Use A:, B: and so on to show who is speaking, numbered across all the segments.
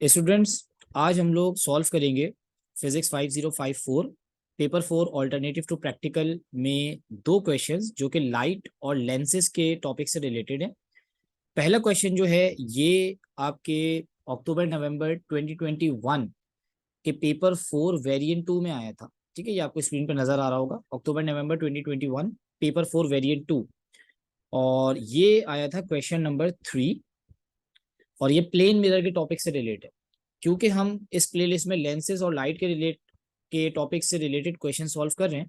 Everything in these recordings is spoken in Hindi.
A: स्टूडेंट्स, आज हम लोग सॉल्व करेंगे physics 5054 paper 4 alternative to practical में दो क्वेश्चंस जो कि लाइट और लेंसेज के टॉपिक से रिलेटेड है। पहला क्वेश्चन जो है ये आपके अक्टूबर नवंबर 2021 के पेपर 4 वेरिएंट 2 में आया था। ठीक है, ये आपको स्क्रीन पर नजर आ रहा होगा, अक्टूबर नवंबर 2021 पेपर 4 वेरिएंट 2। और ये आया था क्वेश्चन नंबर 3 और ये प्लेन मिरर के टॉपिक से रिलेटेड है। क्योंकि हम इस प्लेलिस्ट में लेंसेज और लाइट के टॉपिक से रिलेटेड क्वेश्चन सॉल्व कर रहे हैं,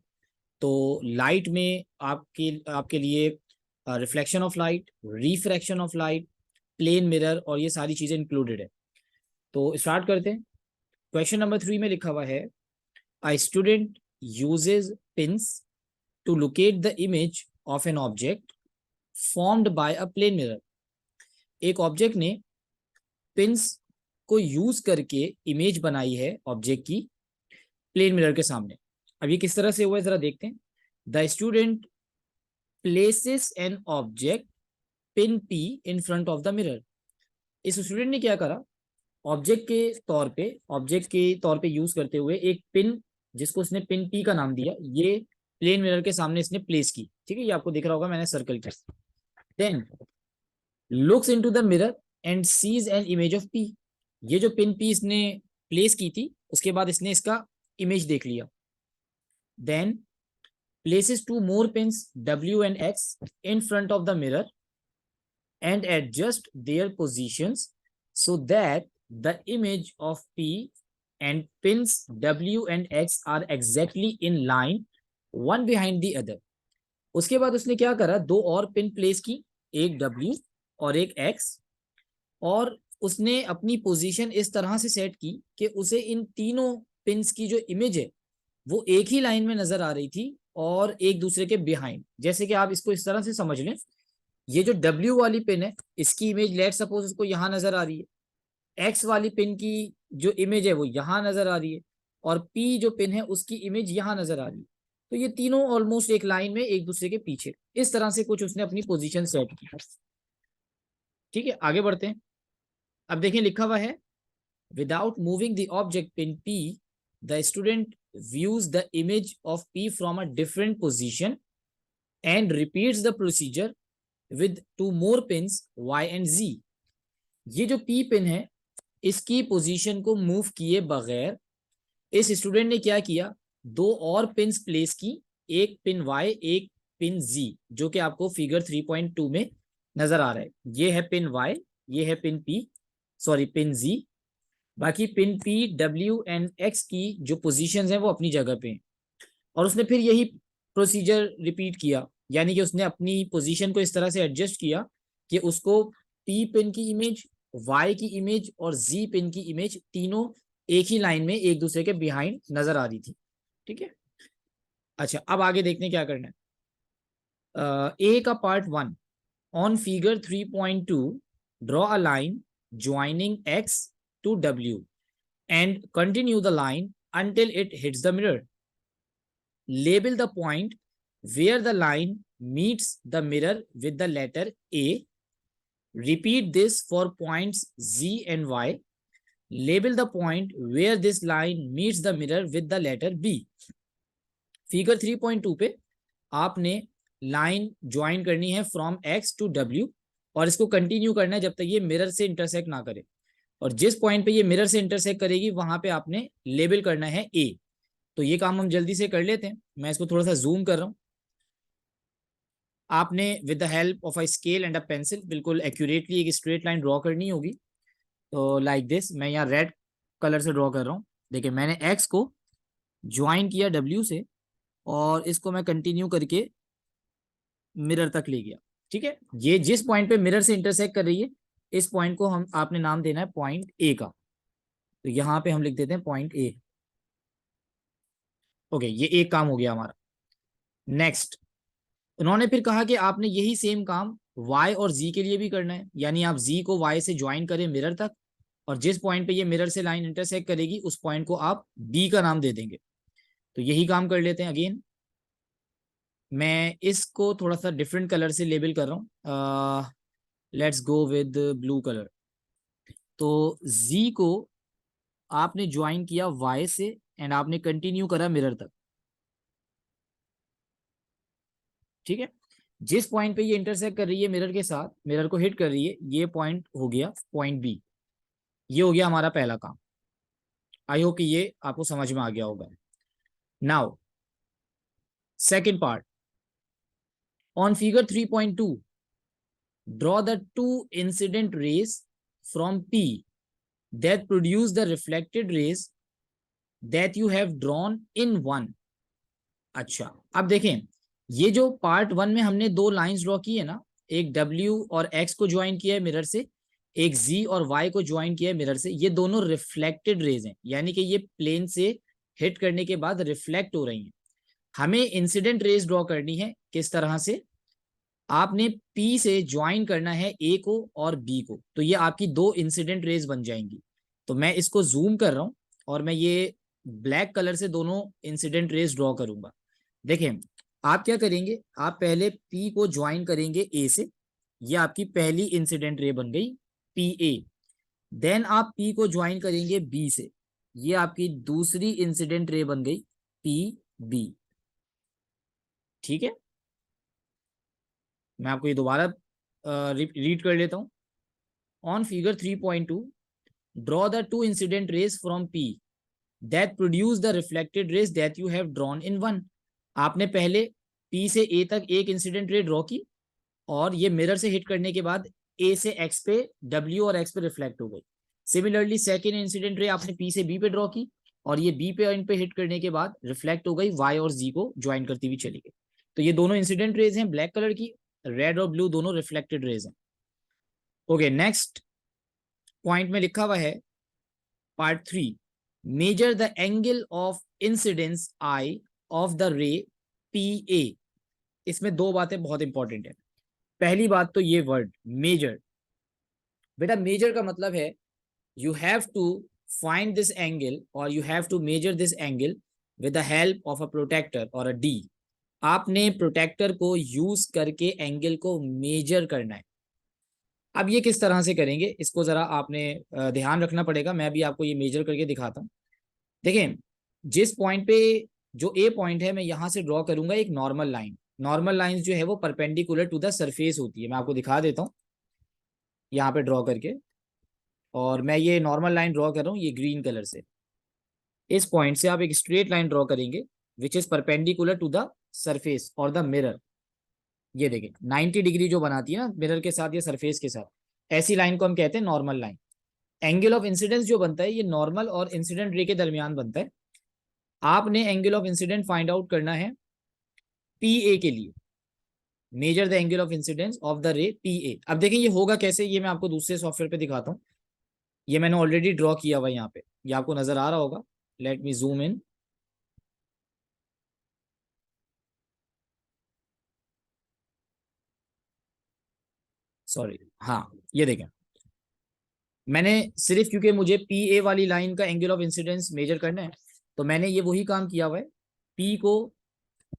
A: तो लाइट में आपके आपके लिए reflection of light, refraction of light, plane mirror और ये सारी चीजें इंक्लूडेड है। तो स्टार्ट करते हैं। क्वेश्चन नंबर 3 में लिखा हुआ है, a student uses pins to locate the image of an object formed by a plane mirror. एक ऑब्जेक्ट ने पिंस को यूज करके इमेज बनाई है ऑब्जेक्ट की प्लेन मिरर के सामने। अब ये किस तरह से हुआ है जरा देखते हैं। The student places an object pin P in front of the mirror. इस स्टूडेंट ने क्या करा, ऑब्जेक्ट के तौर पे यूज करते हुए एक पिन जिसको उसने पिन पी का नाम दिया, ये प्लेन मिरर के सामने इसने प्लेस की। ठीक है, ये आपको दिख रहा होगा, मैंने सर्कल किया। Then looks into the mirror and sees an image of P. ये जो पिन पी इसने प्लेस की थी, उसके बाद इसने इसका इमेज देख लिया। Then places two more pins W and X in front of the mirror and adjust their positions so that the image of P and pins W and X are exactly in line one behind the other। उसके बाद उसने क्या करा, दो और पिन प्लेस की, एक W और एक X, और उसने अपनी पोजीशन इस तरह से सेट की कि उसे इन तीनों पिंस की जो इमेज है वो एक ही लाइन में नजर आ रही थी और एक दूसरे के बिहाइंड। जैसे कि आप इसको इस तरह से समझ लें, ये जो W वाली पिन है इसकी इमेज लेट सपोज उसको यहां नजर आ रही है, X वाली पिन की जो इमेज है वो यहां नजर आ रही है, और P जो पिन है उसकी इमेज यहां नजर आ रही है। तो ये तीनों ऑलमोस्ट एक लाइन में एक दूसरे के पीछे, इस तरह से कुछ उसने अपनी पोजीशन सेट की। ठीक है, आगे बढ़ते हैं। अब देखें लिखा हुआ है, without moving the object pin P, the student views the image of P from a different position and repeats the procedure with two more pins Y and Z। ये जो P पिन है इसकी पोजीशन को मूव किए बगैर इस स्टूडेंट ने क्या किया, दो और पिन्स प्लेस की, एक पिन Y एक पिन Z, जो कि आपको फिगर 3.2 में नजर आ रहा है। ये है पिन Y, ये है pin P, sorry pin Z। बाकी pin P, W and X की जो पोजीशंस हैं वो अपनी जगह पे हैं। और उसने फिर यही प्रोसीजर रिपीट किया, यानी कि उसने अपनी पोजीशन को इस तरह से एडजस्ट किया कि उसको P पिन की इमेज, Y की इमेज और Z पिन की इमेज तीनों एक ही लाइन में एक दूसरे के बिहाइंड नजर आ रही थी। ठीक है, अच्छा अब आगे देखते हैं क्या करना है। ए का part 1, on figure 3.2 draw a line joining X to W and continue the line until it hits the mirror. Label the point where the line meets the mirror with the letter A. Repeat this for points Z and Y. Label the point where this line meets the mirror with the letter B. Figure 3.2 पे आपने लाइन ज्वाइन करनी है फ्रॉम X टू W और इसको कंटिन्यू करना है जब तक ये मिरर से इंटरसेक्ट ना करे। और जिस पॉइंट पे ये मिरर से इंटरसेक्ट करेगी वहां पे आपने लेबल करना है A। तो ये काम हम जल्दी से कर लेते हैं, मैं इसको थोड़ा सा जूम कर रहा हूं। आपने with the help of a scale and a pencil बिल्कुल एक्यूरेटली एक स्ट्रेट लाइन ड्रॉ करनी होगी। तो लाइक दिस, मैं यहाँ रेड कलर से ड्रॉ कर रहा हूँ। देखिए मैंने X को ज्वाइन किया W से और इसको मैं कंटिन्यू करके मिरर तक ले गया। ठीक है, ये जिस पॉइंट पे मिरर से इंटरसेक्ट कर रही है इस पॉइंट को हम आपने नाम देना है पॉइंट A का। तो यहाँ पे हम लिख देते हैं पॉइंट A। ओके, ये एक काम हो गया हमारा। नेक्स्ट, उन्होंने फिर कहा कि आपने यही सेम काम Y और Z के लिए भी करना है, यानी आप Z को Y से ज्वाइन करें मिरर तक और जिस पॉइंट पे ये मिरर से लाइन इंटरसेक्ट करेगी उस पॉइंट को आप B का नाम दे देंगे। तो यही काम कर लेते हैं। अगेन मैं इसको थोड़ा सा डिफरेंट कलर से लेबल कर रहा हूँ। Let's go with blue colour. तो Z को आपने ज्वाइन किया Y से एंड आपने कंटिन्यू करा मिरर तक, ठीक है। जिस पॉइंट पे ये इंटरसेक्ट कर रही है मिरर के साथ, मिरर को हिट कर रही है, ये पॉइंट हो गया पॉइंट बी। ये हो गया हमारा पहला काम। आई होप कि ये आपको समझ में आ गया होगा। Now second part, on figure 3.2 draw the two incident rays from P that produce the reflected rays that you have drawn in one। अच्छा, अब देखें, ये जो पार्ट वन में हमने दो लाइंस ड्रॉ की है ना, एक W और X को ज्वाइन किया है मिरर से, एक Z और Y को ज्वाइन किया है मिरर से, ये दोनों रिफ्लेक्टेड रेज हैं, यानी कि ये प्लेन से हिट करने के बाद रिफ्लेक्ट हो रही हैं। हमें इंसिडेंट रेज ड्रॉ करनी है, किस तरह से? आपने P से ज्वाइन करना है A को और B को, तो ये आपकी दो इंसिडेंट रेज बन जाएंगी। तो मैं इसको जूम कर रहा हूं और मैं ये ब्लैक कलर से दोनों इंसिडेंट रेज ड्रॉ करूंगा। देखें, आप क्या करेंगे, आप पहले P को ज्वाइन करेंगे A से, ये आपकी पहली इंसिडेंट रे बन गई PA। देन आप P को ज्वाइन करेंगे B से, ये आपकी दूसरी इंसिडेंट रे बन गई PB, ठीक है। मैं आपको ये दोबारा रीड कर लेता हूं। On figure 3.2 draw the two incident raise from P that produce the reflected rays that you have drawn in one। आपने पहले P से A तक एक इंसिडेंट रे ड्रॉ की और ये मिरर से हिट करने के बाद A से X पे, W और X पे रिफ्लेक्ट हो गई। सिमिलरली सेकेंड इंसिडेंट रे आपने P से B पे ड्रॉ की और ये B पे इन पे हिट करने के बाद रिफ्लेक्ट हो गई, Y और Z को ज्वाइन करती हुई चली गई। तो ये दोनों इंसिडेंट रेज हैं ब्लैक कलर की, रेड और ब्लू दोनों रिफ्लेक्टेड रेज हैं। ओके, नेक्स्ट पॉइंट में लिखा हुआ है part 3, measure the angle of incidence I of the रे PA। इसमें दो बातें बहुत इंपॉर्टेंट है। पहली बात तो ये वर्ड मेजर, बेटा मेजर का मतलब है you have to find this angle और you have to measure this angle with the help of a protractor और अ डी। आपने प्रोटेक्टर को यूज करके एंगल को मेजर करना है। अब ये किस तरह से करेंगे, इसको जरा आपने ध्यान रखना पड़ेगा। मैं भी आपको ये मेजर करके दिखाता हूँ। देखें, जिस पॉइंट पे जो ए पॉइंट है, मैं यहां से ड्रॉ करूंगा एक नॉर्मल लाइन। नॉर्मल लाइन जो है वो परपेंडिकुलर टू द सरफेस होती है। मैं आपको दिखा देता हूँ यहाँ पे ड्रॉ करके, और मैं ये नॉर्मल लाइन ड्रॉ कर रहा हूँ ये ग्रीन कलर से। इस पॉइंट से आप एक स्ट्रेट लाइन ड्रॉ करेंगे which is perpendicular to the surface और द मिरर। ये देखें 90 डिग्री जो बनाती है ना मिरर के साथ या सरफेस के साथ, ऐसी लाइन को हम कहते हैं normal line. Angle of incidence जो बनता है ये नॉर्मल और इंसिडेंट रे के दरमियान बनता है। आपने angle of incident find out करना है PA के लिए। Measure the angle of incidence of the रे PA। अब देखें ये होगा कैसे, ये मैं आपको दूसरे सॉफ्टवेयर पे दिखाता हूँ। ये मैंने ऑलरेडी ड्रॉ किया हुआ है यहाँ पे, ये आपको नजर आ रहा होगा। Let me zoom in. Sorry, हाँ ये देखें, मैंने सिर्फ क्योंकि मुझे PA वाली लाइन का एंगल ऑफ इंसिडेंस मेजर करना है, तो मैंने ये वही काम किया हुआ है। P को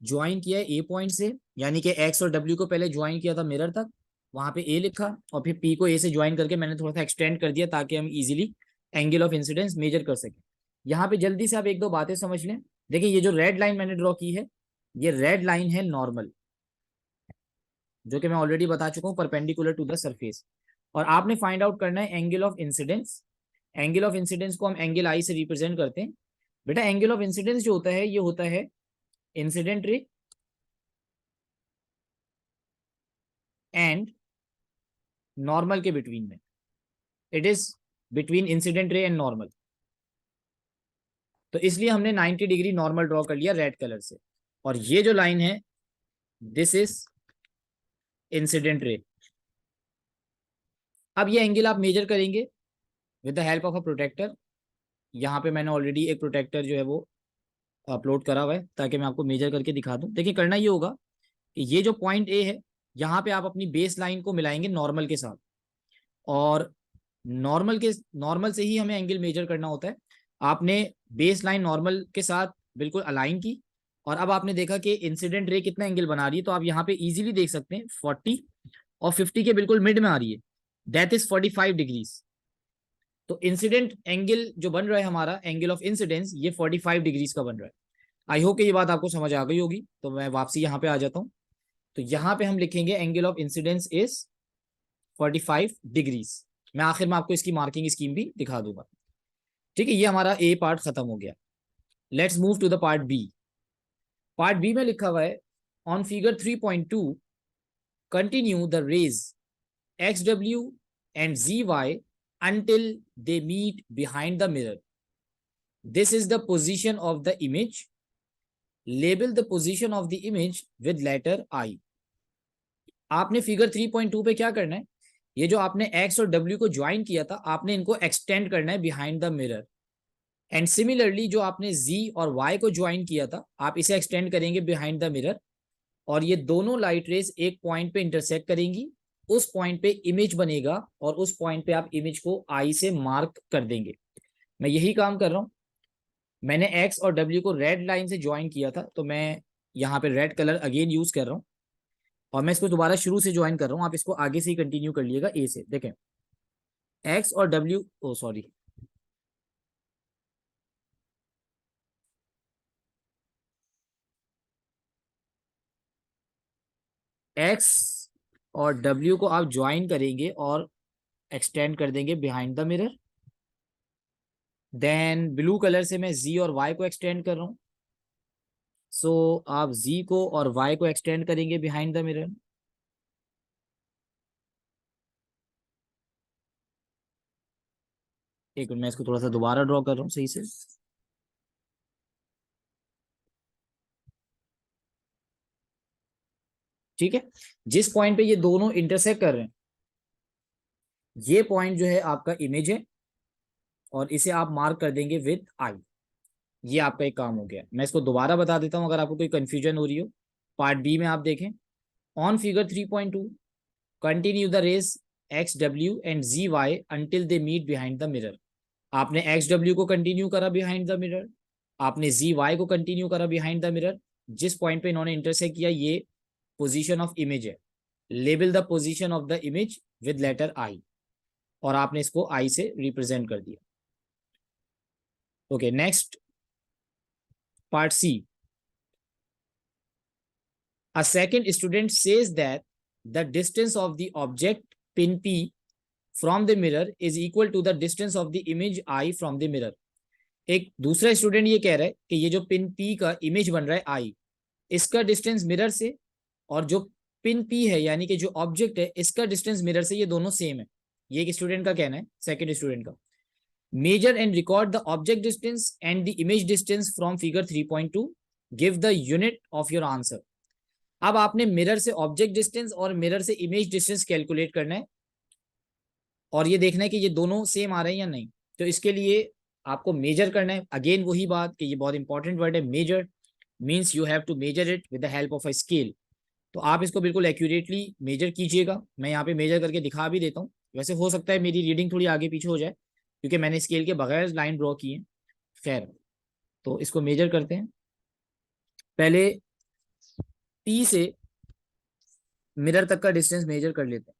A: ज्वाइन किया है A पॉइंट से, यानी कि X और W को पहले ज्वाइन किया था मिरर तक, वहां पे A लिखा, और फिर P को A से ज्वाइन करके मैंने थोड़ा सा एक्सटेंड कर दिया ताकि हम easily angle of incidence measure कर सकें। यहाँ पे जल्दी से आप एक दो बातें समझ लें। देखिए ये जो रेड लाइन मैंने ड्रॉ की है, ये रेड लाइन है नॉर्मल, जो कि मैं ऑलरेडी बता चुका हूँ परपेंडिकुलर टू द सरफेस। और आपने फाइंड आउट करना है angle of incidence. Angle of incidence को हम एंगल आई से रिप्रेजेंट करते हैं। बेटा एंगल ऑफ इंसिडेंस जो होता है ये होता है इंसिडेंट रे एंड नॉर्मल के बिटवीन में। It is between incident ray and normal. तो इसलिए हमने 90 डिग्री नॉर्मल ड्रॉ कर लिया रेड कलर से, और ये जो लाइन है दिस इज इंसिडेंट रे। अब ये एंगल आप मेजर करेंगे with the help of a protractor. यहाँ पे मैंने ऑलरेडी एक प्रोटेक्टर जो है वो अपलोड करा हुआ है ताकि मैं आपको मेजर करके दिखा दूं। देखिए करना ये होगा कि ये जो पॉइंट A है, यहाँ पे आप अपनी बेस लाइन को मिलाएंगे नॉर्मल के साथ, और नॉर्मल से ही हमें एंगल मेजर करना होता है। आपने बेस लाइन नॉर्मल के साथ बिल्कुल अलाइन की, और अब आपने देखा कि इंसिडेंट रे कितना एंगल बना रही है, तो आप यहाँ पे इजीली देख सकते हैं 40 और 50 के बिल्कुल मिड में आ रही है, दैट इज 45 डिग्रीज। तो इंसिडेंट एंगल जो बन रहा है हमारा, एंगल ऑफ इंसिडेंस, ये 45 डिग्रीज का बन रहा है। आई होप कि ये बात आपको समझ आ गई होगी। तो मैं वापसी यहाँ पे आ जाता हूँ। तो यहाँ पे हम लिखेंगे angle of incidence is 45 degrees. मैं आखिर में आपको इसकी मार्किंग स्कीम भी दिखा दूंगा। ठीक है, ये हमारा ए पार्ट खत्म हो गया। Let's move to the part B. Part B में लिखा हुआ है on figure 3.2 continue the rays XW and ZY until they meet behind the mirror. This is the position of the image. Label the position of the image with letter I. आपने फिगर 3.2 पे क्या करना है, ये जो आपने X और W को ज्वाइन किया था, आपने इनको एक्सटेंड करना है behind the mirror. And similarly जो आपने Z और Y को ज्वाइन किया था, आप इसे एक्सटेंड करेंगे बिहाइंड द मिरर। और ये दोनों लाइट रेज एक पॉइंट पे इंटरसेक्ट करेंगी, उस पॉइंट पे इमेज बनेगा और उस पॉइंट पे आप इमेज को आई से मार्क कर देंगे। मैं यही काम कर रहा हूं। मैंने एक्स और डब्ल्यू को रेड लाइन से ज्वाइन किया था, तो मैं यहाँ पे रेड कलर अगेन यूज कर रहा हूँ और मैं इसको दोबारा शुरू से ज्वाइन कर रहा हूँ। आप इसको आगे से ही कंटिन्यू कर लिएगा ए से। देखें, एक्स और डब्ल्यू, ओ सॉरी, एक्स और डब्ल्यू को आप ज्वाइन करेंगे और एक्सटेंड कर देंगे behind the mirror. Then blue colour से मैं जी और वाई को एक्सटेंड कर रहा हूँ। सो आप जी को और वाई को एक्सटेंड करेंगे बिहाइंड द मिरर। एक मिनट, मैं इसको थोड़ा सा दोबारा ड्रॉ कर रहा हूँ सही से। ठीक है, जिस पॉइंट पे ये दोनों इंटरसेक्ट कर रहे हैं, ये पॉइंट जो है आपका इमेज है और इसे आप मार्क कर देंगे विद आई। ये आपका एक काम हो गया। मैं इसको दोबारा बता देता हूं अगर आपको कोई कंफ्यूजन हो रही हो। पार्ट बी में आप देखें, on figure 3.2 continue the rays X W and G Y until they meet behind the mirror. आपने एक्स डब्ल्यू को कंटिन्यू करा बिहाइंड द मिरर, आपने जी वाई को कंटिन्यू करा बिहाइंड द मिरर। जिस पॉइंट पे इन्होंने इंटरसेक्ट किया, ये पोजीशन ऑफ इमेज है। Label the position of the image with letter I, और आपने इसको आई से रिप्रेजेंट कर दिया। Okay, next part C. A second student says that the distance of the object pin P from the mirror is equal to the distance of the image I from the mirror. एक दूसरा स्टूडेंट ये कह रहा है कि ये जो पिन P का इमेज बन रहा है I, इसका डिस्टेंस मिरर से और जो पिन P है यानी कि जो ऑब्जेक्ट है, इसका डिस्टेंस मिरर से, ये दोनों सेम है। ये एक स्टूडेंट का कहना है, सेकंड स्टूडेंट का। Measure and record the object distance and the image distance from figure 3.2। Give the unit of your answer. अब आपने मिरर से ऑब्जेक्ट डिस्टेंस और मिरर से इमेज डिस्टेंस कैलकुलेट करना है और ये देखना है कि ये दोनों सेम आ रहे हैं या नहीं। तो इसके लिए आपको मेजर करना है। अगेन वही बात कि ये बहुत इंपॉर्टेंट वर्ड है, measure. Means you have to measure it with the help of a scale. तो आप इसको बिल्कुल एक्यूरेटली मेजर कीजिएगा। मैं यहाँ पे मेजर करके दिखा भी देता हूँ। वैसे हो सकता है मेरी रीडिंग थोड़ी आगे पीछे हो जाए क्योंकि मैंने स्केल के बगैर लाइन ड्रॉ की है। खैर, तो इसको मेजर करते हैं। पहले पी से मिरर तक का डिस्टेंस मेजर कर लेते हैं।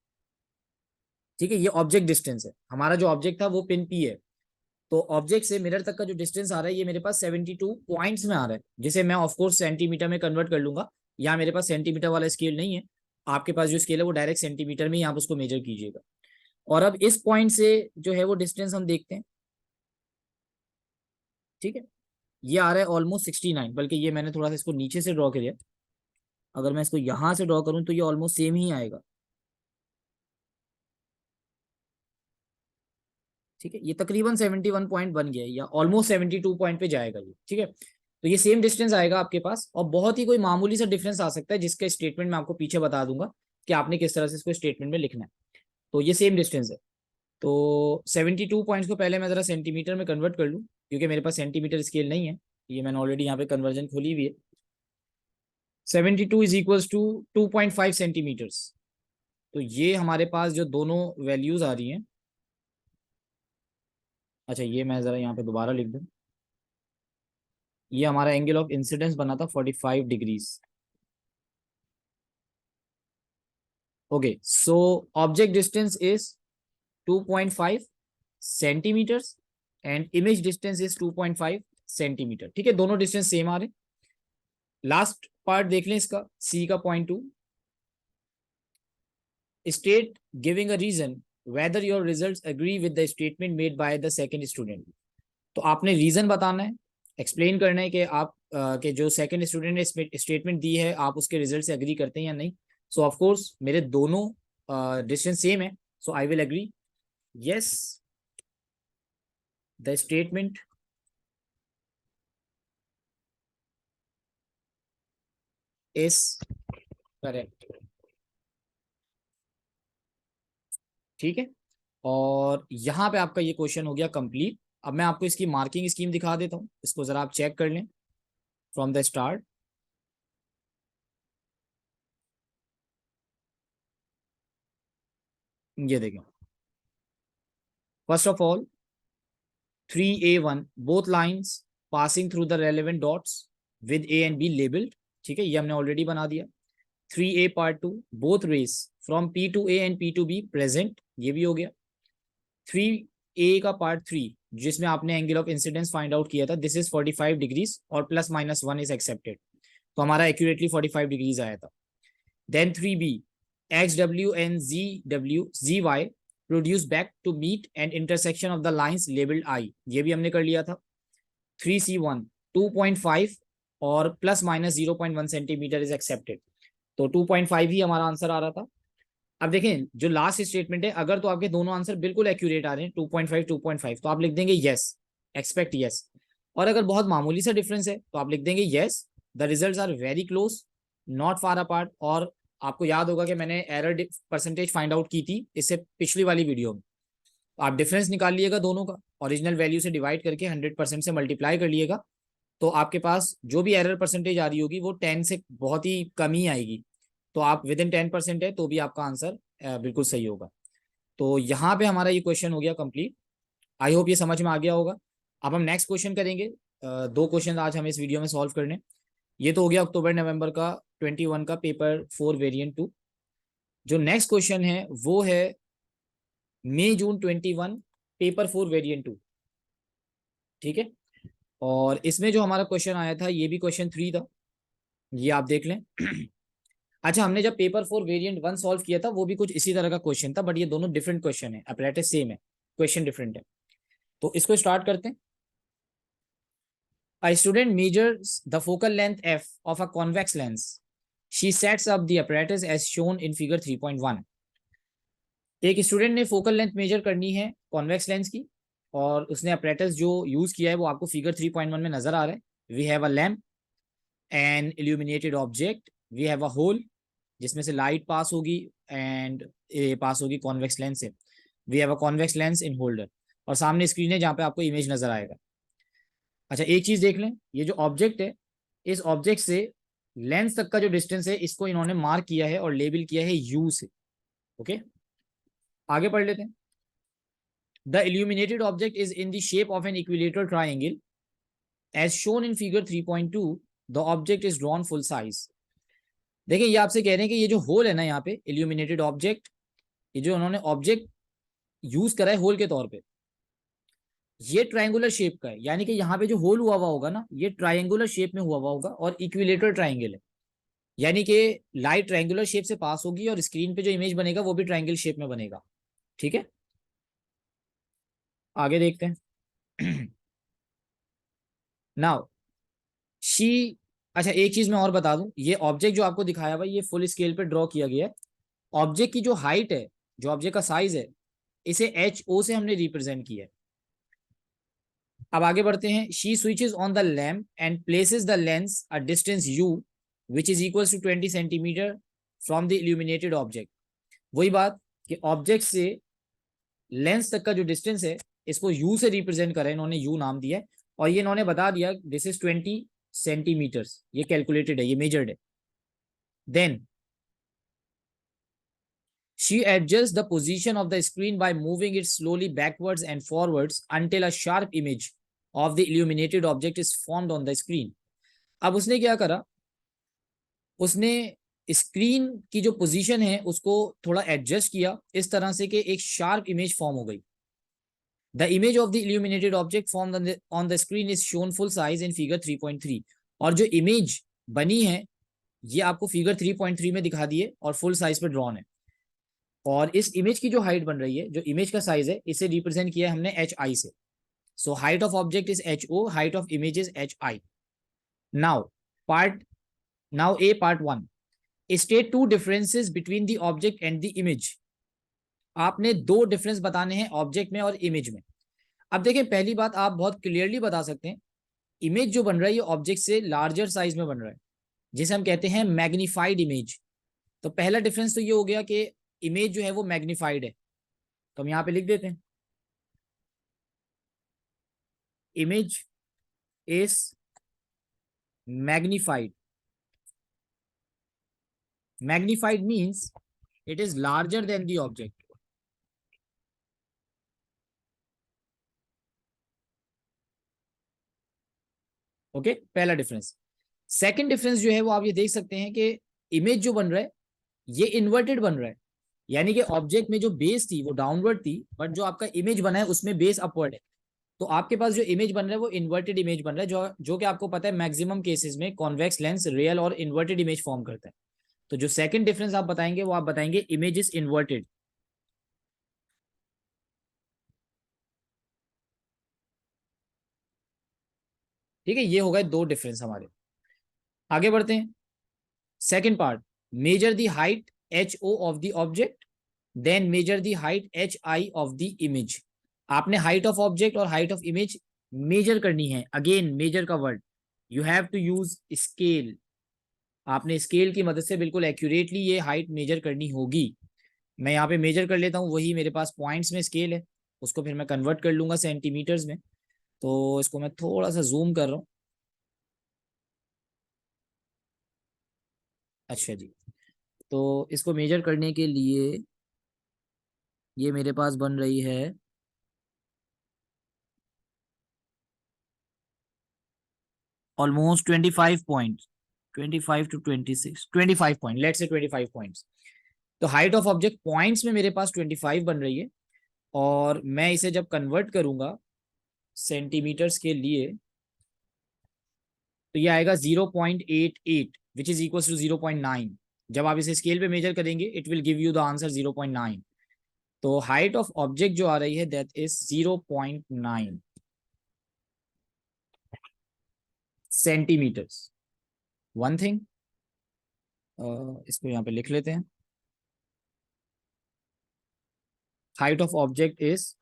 A: ठीक है, ये ऑब्जेक्ट डिस्टेंस है। हमारा जो ऑब्जेक्ट था वो पिन पी है। तो ऑब्जेक्ट से मिरर तक का जो डिस्टेंस आ रहा है, ये मेरे पास 72 पॉइंट्स में आ रहा है, जिसे मैं ऑफकोर्स सेंटीमीटर में कन्वर्ट कर लूंगा। यहाँ मेरे पास सेंटीमीटर वाला स्केल नहीं है। आपके पास जो स्केल है वो डायरेक्ट सेंटीमीटर में ही आप उसको मेजर कीजिएगा। और अब इस पॉइंट से जो है वो डिस्टेंस हम देखते हैं। ठीक है, ये आ रहा है ऑलमोस्ट 69, बल्कि ये मैंने थोड़ा सा इसको नीचे से ड्रॉ किया। अगर मैं इसको यहां से ड्रॉ करूं तो ये ऑलमोस्ट सेम ही आएगा। ठीक है, ये तकरीबन 71 पॉइंट बन गया है या ऑलमोस्ट 72 पॉइंट पे जाएगा ये। ठीक है, तो ये सेम डिस्टेंस आएगा आपके पास और बहुत ही कोई मामूली सा डिफरेंस आ सकता है जिसका स्टेटमेंट मैं आपको पीछे बता दूंगा कि आपने किस तरह से इसको स्टेटमेंट में लिखना है। तो ये सेम डिस्टेंस है। तो 72 पॉइंट्स को पहले मैं जरा सेंटीमीटर में कन्वर्ट कर लूँ क्योंकि मेरे पास सेंटीमीटर स्केल नहीं है। ये मैंने ऑलरेडी यहाँ पे कन्वर्जन खोली हुई है। 72 इज इक्वल्स टू 2.5 सेंटीमीटर्स। तो ये हमारे पास जो दोनों वैल्यूज आ रही हैं, अच्छा ये मैं जरा यहाँ पे दोबारा लिख दूँ। ये हमारा एंगल ऑफ इंसिडेंस बना था 45 degrees. Okay, so object distance is 2.5 centimetres and image distance is 2.5 centimetre. ठीक है, दोनों डिस्टेंस सेम आ रहे। लास्ट पार्ट देख लें इसका, सी का point 2, state giving a reason whether your results agree with the statement made by the second student. तो आपने रीजन बताना है, एक्सप्लेन करना है कि आप के जो सेकंड स्टूडेंट ने स्टेटमेंट दी है आप उसके रिजल्ट से एग्री करते हैं या नहीं। सो ऑफ कोर्स मेरे दोनों डिस्टेंस सेम है, so I will agree yes the statement is correct. ठीक है, और यहाँ पे आपका ये क्वेश्चन हो गया कंप्लीट। अब मैं आपको इसकी मार्किंग स्कीम दिखा देता हूँ, इसको जरा आप चेक कर लें फ्रॉम द स्टार्ट। ये देखें, first of all 3A1 both lines passing through the relevant dots with A and B labeled। ठीक है, ये हमने ऑलरेडी बना दिया। 3A part 2 both rays from P to A and P to B present, ये भी हो गया। 3A का पार्ट 3 जिसमें आपने angle of incidence find out किया था, दिस इज 45 डिग्रीज और +-1 इज एक्सेप्टेड, तो हमारा एक्यूरेटली 45 डिग्रीज आया था। Then 3B XW and ZY produce back to meet and intersection of the lines labelled I, ये भी हमने कर लिया था। 3C1 2.5 और +-0.1 सेंटीमीटर इज एक्सेप्टेड, तो 2.5 ही हमारा आंसर आ रहा था। अब देखें जो लास्ट स्टेटमेंट है, अगर तो आपके दोनों आंसर बिल्कुल एक्यूरेट आ रहे हैं 2.5 तो आप लिख देंगे यस, एक्सपेक्ट यस। और अगर बहुत मामूली सा डिफरेंस है तो आप लिख देंगे yes the results are very close not far apart. और आपको याद होगा कि मैंने एरर परसेंटेज फाइंड आउट की थी इससे पिछली वाली वीडियो में। आप डिफरेंस निकाल लिएगा दोनों का, ओरिजिनल वैल्यू से डिवाइड करके 100% से मल्टीप्लाई कर लिएगा, तो आपके पास जो भी एरर परसेंटेज आ रही होगी वो 10 से बहुत ही कम ही आएगी। तो आप विद इन 10% है तो भी आपका आंसर बिल्कुल सही होगा। तो यहाँ पे हमारा ये क्वेश्चन हो गया कंप्लीट। आई होप ये समझ में आ गया होगा। अब हम नेक्स्ट क्वेश्चन करेंगे। दो क्वेश्चन आज हमें इस वीडियो में सॉल्व करने। ये तो हो गया अक्टूबर नवंबर का 21 का पेपर 4 वेरिएंट 2। जो नेक्स्ट क्वेश्चन है वो है मई जून 21 पेपर 4 वेरिएंट 2। ठीक है, और इसमें जो हमारा क्वेश्चन आया था ये भी क्वेश्चन 3 था, ये आप देख लें। अच्छा, हमने जब पेपर 4 वेरिएंट 1 सॉल्व किया था वो भी कुछ इसी तरह का क्वेश्चन था, बट ये दोनों डिफरेंट क्वेश्चन है, अपरेटस सेम है, क्वेश्चन डिफरेंट है। तो इसको स्टार्ट करते हैं। A student measures the focal length f of a convex lens. She sets up the apparatus as shown in figure 3.1। एक स्टूडेंट ने फोकल लेंथ मेजर करनी है कॉन्वेक्स लेंस की, और उसने अपरेटस जो यूज किया है वो आपको फिगर 3.1 में नजर आ रहा है। We have a lamp, an illuminated object, we have a hole जिसमें से लाइट पास होगी एंड पास होगी कॉन्वेक्स लेंस से। We have a convex lens in holder, और सामने स्क्रीन है जहाँ पे आपको इमेज नजर आएगा। अच्छा, एक चीज देख लें, ये जो ऑब्जेक्ट है इस ऑब्जेक्ट से लेंस तक का जो डिस्टेंस है इसको इन्होंने मार्क किया है और लेबल किया है यू से। ओके, आगे पढ़ लेते हैं। The illuminated object is in the shape of an equilateral triangle as shown in figure 3.2। The object is drawn full size. देखिए ये आपसे कह रहे हैं कि ये जो होल है ना यहाँ पे इल्यूमिनेटेड ऑब्जेक्ट, ये जो उन्होंने ऑब्जेक्ट यूज करा है होल के तौर पे, ये ट्रायंगुलर शेप का है, यानी कि यहाँ पे जो होल हुआ हुआ होगा ना ये ट्रायंगुलर शेप में हुआ हुआ होगा और इक्विलेटरल ट्रायंगल है, यानी कि लाइट ट्रायंगुलर शेप से पास होगी और स्क्रीन पे जो इमेज बनेगा वो भी ट्रायंगल शेप में बनेगा। ठीक है, आगे देखते हैं। नाउ शी, अच्छा एक चीज मैं और बता दूं, ये ऑब्जेक्ट जो आपको दिखाया हुआ ये फुल स्केल पे ड्रॉ किया गया है। ऑब्जेक्ट की जो हाइट है, जो ऑब्जेक्ट का साइज है, इसे HO से हमने रिप्रेजेंट किया है। अब आगे बढ़ते हैं। She switches on the lamp and places the lens a distance u which is equal to 20 centimetre from the illuminated object. वही बात कि ऑब्जेक्ट से लेंस तक का जो डिस्टेंस है इसको u से रिप्रेजेंट करें, इन्होंने u नाम दिया है, और ये इन्होंने बता दिया दिस इज 20 सेंटीमीटर्स, ये कैलकुलेटेड है, ये मेजर्ड है। Then she adjusts the position of the screen by moving it slowly backwards and forwards until a sharp image of the illuminated object is formed on the screen। अब उसने क्या करा, उसने स्क्रीन की जो पोजीशन है उसको थोड़ा एडजस्ट किया इस तरह से कि एक शार्प इमेज फॉर्म हो गई। The image of the illuminated object formed on the screen is shown full size in figure 3.3. और जो इमेज बनी है ये आपको फिगर 3.3 में दिखा दिए और फुल साइज पे ड्रॉन है। और इस इमेज की जो हाइट बन रही है, जो इमेज का साइज है, इसे रिप्रेजेंट किया है हमने एच आई से। So height of object is H O, height of image is H I. Now A part 1, state two differences between the object and the image. आपने दो डिफरेंस बताने हैं ऑब्जेक्ट में और इमेज में। अब देखिए, पहली बात आप बहुत क्लियरली बता सकते हैं, इमेज जो बन रहा है ये ऑब्जेक्ट से लार्जर साइज में बन रहा है, जिसे हम कहते हैं मैग्नीफाइड इमेज। तो पहला डिफरेंस तो ये हो गया कि इमेज जो है वो मैग्नीफाइड है। तो हम यहाँ पे लिख देते हैं, image is magnified. Magnified means it is larger than the object. Okay, पहला डिफरेंस। सेकंड डिफरेंस जो है वो आप ये देख सकते हैं कि इमेज जो बन रहा है ये इन्वर्टेड बन रहा है, यानी कि ऑब्जेक्ट में जो बेस थी वो डाउनवर्ड थी, बट जो आपका इमेज बना है उसमें बेस अपवर्ड है। तो आपके पास जो इमेज बन रहा है वो इन्वर्टेड इमेज बन रहा है, जो कि आपको पता है मैक्सिमम केसेस में कॉन्वेक्स लेंस रियल और इन्वर्टेड इमेज फॉर्म करता है। तो जो सेकंड डिफरेंस आप बताएंगे वो आप बताएंगे इमेज इज इन्वर्टेड। ठीक है, ये हो गए दो डिफरेंस हमारे। आगे बढ़ते हैं, second part, measure the height H O of the object, then measure the height H I of the image. आपने हाइट ऑफ ऑब्जेक्ट और हाइट ऑफ इमेज मेजर करनी है। अगेन मेजर का word, you have to use scale. आपने स्केल की मदद से बिल्कुल एक्यूरेटली ये हाइट मेजर करनी होगी। मैं यहाँ पे मेजर कर लेता हूँ, वही मेरे पास पॉइंट्स में स्केल है, उसको फिर मैं कन्वर्ट कर लूंगा सेंटीमीटर्स में। तो इसको मैं थोड़ा सा जूम कर रहा हूँ। अच्छा जी, तो इसको मेजर करने के लिए ये मेरे पास बन रही है almost 25 point, 25 to 26, 25 point, let's say 25 points. तो हाइट ऑफ ऑब्जेक्ट पॉइंट्स में मेरे पास 25 बन रही है, और मैं इसे जब कन्वर्ट करूंगा सेंटीमीटर्स के लिए तो ये आएगा 0.88 विच इज इक्वल टू 0.9। जब आप इसे स्केल पे मेजर करेंगे it will give you the answer 0.9। तो हाइट ऑफ ऑब्जेक्ट जो आ रही है that is 0.9 centimetres. One thing, इसको यहाँ पे लिख लेते हैं, height of object is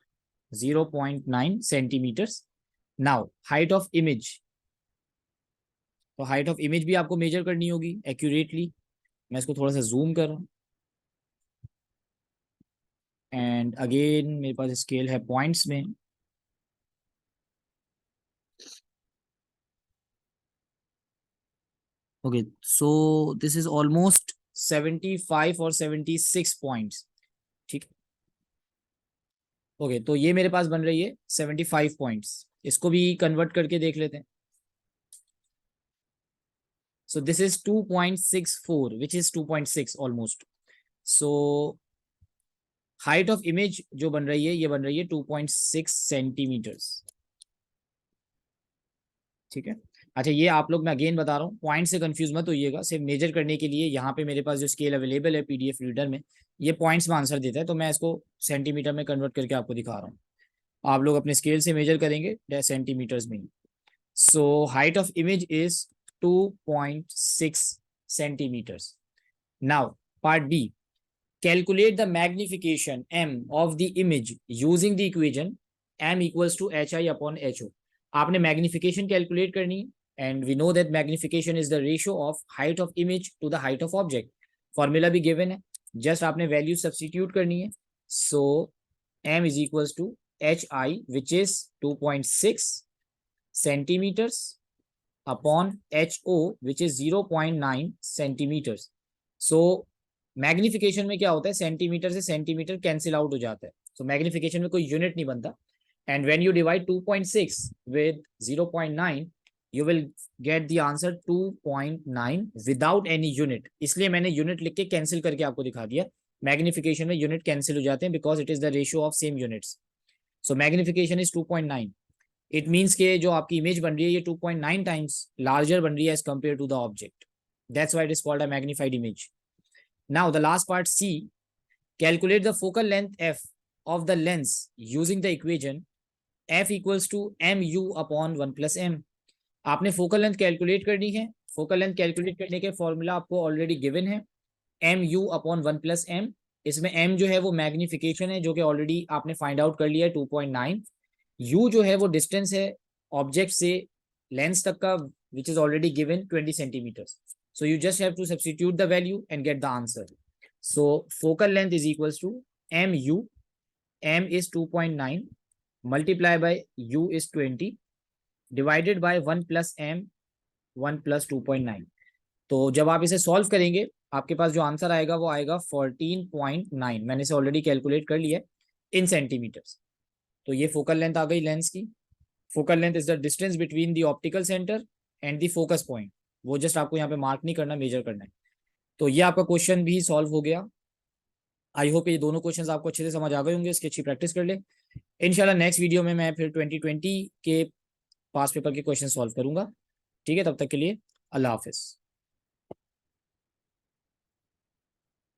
A: 0.9 centimetres. Now height of image, तो हाइट ऑफ इमेज भी आपको मेजर करनी होगी एक्यूरेटली। मैं इसको थोड़ा सा जूम कर रहा हूँ, एंड अगेन मेरे पास स्केल है पॉइंट्स में। Okay, so this is almost 75 और 76 पॉइंट्स। ठीक, ओके, तो ये मेरे पास बन रही है 75 पॉइंट्स। इसको भी कन्वर्ट करके देख लेते हैं। So this is 2.64 which is 2.6 almost. So height of image जो बन रही है ये बन रही है 2.6 सेंटीमीटर्स। ठीक है, अच्छा ये आप लोग, मैं अगेन बता रहा हूँ, पॉइंट से कंफ्यूज मत होइएगा। सिर्फ मेजर करने के लिए यहाँ पे मेरे पास जो स्केल अवेलेबल है पीडीएफ रीडर में, ये पॉइंट्स में आंसर देता है, तो मैं इसको सेंटीमीटर में कन्वर्ट करके आपको दिखा रहा हूँ। आप लोग अपने स्केल से मेजर करेंगे सेंटीमीटर्स में। So height of image is 2.6 centimetres. Now part B, calculate the magnification m of the image using the equation m equals to hi upon ho। आपने मैग्निफिकेशन कैलकुलेट करनी है, and we know that magnification is the ratio of height of image to the height of object. Formula भी गिवन है, जस्ट आपने वैल्यू सब्सटीट्यूट करनी है। So m is equals to H I which is 2.6 centimetres upon H O which is 0.9 centimetres. So magnification में क्या होता है, सेंटीमीटर से सेंटीमीटर कैंसिल आउट हो जाता है, सो मैग्निफिकेशन में कोई यूनिट नहीं बनता। And when you divide 2.6 with 0.9 you will get the answer 2.9 without any unit. इसलिए मैंने यूनिट लिख के कैंसिल करके आपको दिखा दिया। मैग्निफिकेशन में यूनिट कैंसिल हो जाते हैं because it is the ratio of same units. So magnification is 2.9. It means के जो आपकी इमेज बन रही है ये 2.9 टाइम्स लार्जर बन रही है as compare to the object. That's why it is called a magnified image. Now the last part C, calculate the focal length F of the lens using the equation f equals to mu upon 1 + m. आपने फोकल लेंथ कैलकुलेट करनी है. फोकल लेंथ कैलकुलेट करने के फॉर्मूला आपको ऑलरेडी गिवन है, mu अपॉन 1 + m. इसमें m जो है वो मैग्निफिकेशन है जो कि ऑलरेडी आपने फाइंड आउट कर लिया है 2.9. u जो है वो डिस्टेंस है ऑब्जेक्ट से लेंस तक का which is already given 20 centimetres. So you just have to substitute the value and get the answer. So focal length is equals to mu, m is 2.9 multiply by u is 20 divided by 1 + m 1 + 2.9. तो जब आप इसे सॉल्व करेंगे आपके पास जो आंसर आएगा वो आएगा 14.9. मैंने इसे ऑलरेडी कैलकुलेट कर लिया है इन सेंटीमीटर्स. तो ये फोकल लेंथ आ गई लेंस की. Focal length is the distance between the optical centre and the focus point. वो जस्ट आपको यहाँ पे मार्क नहीं करना, मेजर करना है. तो ये आपका क्वेश्चन भी सॉल्व हो गया. आई होप ये दोनों क्वेश्चन आपको अच्छे से समझ आ गए होंगे. इसकी अच्छी प्रैक्टिस कर ले. इंशाल्लाह नेक्स्ट वीडियो में मैं फिर 2020 के पास पेपर के क्वेश्चन सॉल्व करूंगा. ठीक है, तब तक के लिए अल्लाह हाफिज.